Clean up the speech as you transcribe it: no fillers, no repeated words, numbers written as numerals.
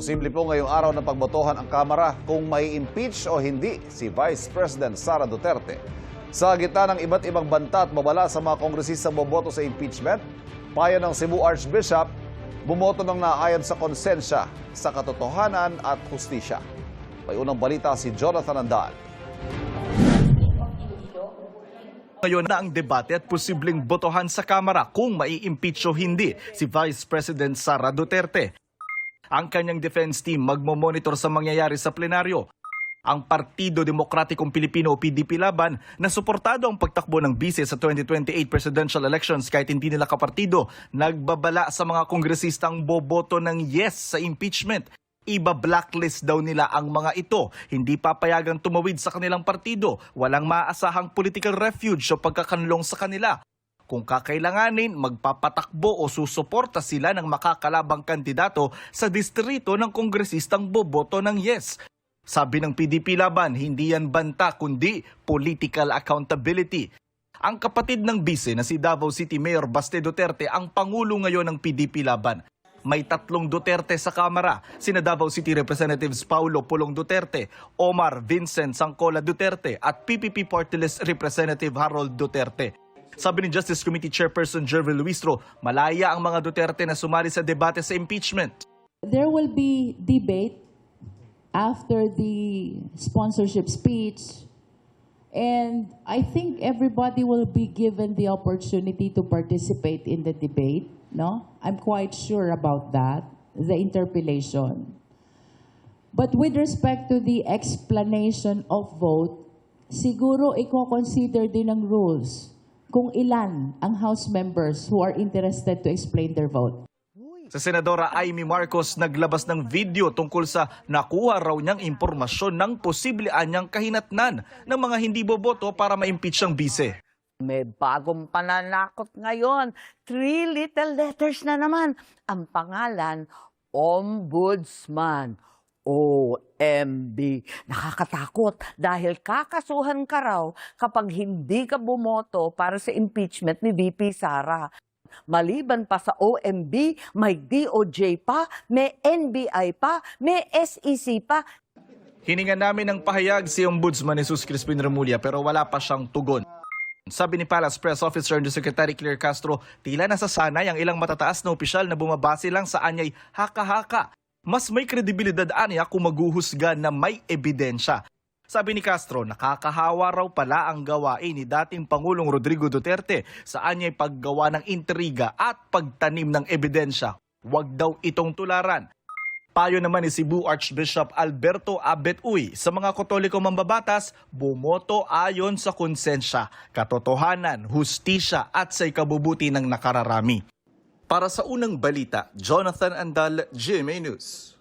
Posible po ngayong araw na pagbotohan ang Kamara kung may impeach o hindi si Vice President Sara Duterte. Sa gitna ng iba't ibang banta at babala sa mga kongresistang boboto sa impeachment, payo ng Cebu Archbishop, bumoto ng naayon sa konsensya sa katotohanan at hustisya. May unang balita si Jonathan Andal. Ngayon na ang debate at posibleng botohan sa Kamara kung mai-impeach o hindi si Vice President Sara Duterte. Ang kanyang defense team magmo-monitor sa mangyayari sa plenaryo. Ang Partido Demokratikong Pilipino o PDP laban na suportado ang pagtakbo ng bise sa 2028 presidential elections kahit hindi nila kapartido, nagbabala sa mga kongresistang boboto ng yes sa impeachment. Iba-blacklist daw nila ang mga ito. Hindi papayagang tumawid sa kanilang partido. Walang maaasahang political refuge o pagkakanlong sa kanila. Kung kakailanganin, magpapatakbo o susuporta sila ng makakalabang kandidato sa distrito ng kongresistang boboto ng yes. Sabi ng PDP laban, hindi yan banta kundi political accountability. Ang kapatid ng bise na si Davao City Mayor Baste Duterte ang pangulo ngayon ng PDP laban. May 3 Duterte sa Kamara, sina Davao City Representatives Paulo Pulong Duterte, Omar Vincent Sangcola Duterte at PPP Party List Representative Harold Duterte. Sabi ni Justice Committee Chairperson Jervil Luistro, malaya ang mga Duterte na sumali sa debate sa impeachment. There will be debate after the sponsorship speech, and I think everybody will be given the opportunity to participate in the debate. No, I'm quite sure about that, the interpellation. But with respect to the explanation of vote, siguro i-consider din ng rules kung ilan ang House members who are interested to explain their vote. Sa Senadora Amy Marcos, naglabas ng video tungkol sa nakuha raw niyang impormasyon ng posible anyang kahinatnan ng mga hindi boboto para ma-impeach ang bise. May bagong pananakot ngayon. 3 little letters na naman. Ang pangalan, Ombudsman. OMB. Nakakatakot dahil kakasuhan ka raw kapag hindi ka bumoto para sa impeachment ni VP Sara. Maliban pa sa OMB, may DOJ pa, may NBI pa, may SEC pa. Hiningan namin ng pahayag si Ombudsman Jesus Crispin Remulla pero wala pa siyang tugon. Sabi ni Palace Press Officer Undersecretary Claire Castro, tila nasasanay ang ilang matataas na opisyal na bumabase lang sa anyay haka-haka. Mas may kredibilidad anya kung maghuhusga na may ebidensya. Sabi ni Castro, nakakahawa raw pala ang gawain ni dating Pangulong Rodrigo Duterte sa anyay paggawa ng intriga at pagtanim ng ebidensya. Huwag daw itong tularan. Payo naman ni Cebu Archbishop Alberto Abet Uy sa mga Katoliko mambabatas, bumoto ayon sa konsensya, katotohanan, hustisya at sa ikabubuti ng nakararami. Para sa unang balita, Jonathan Andal, GMA News.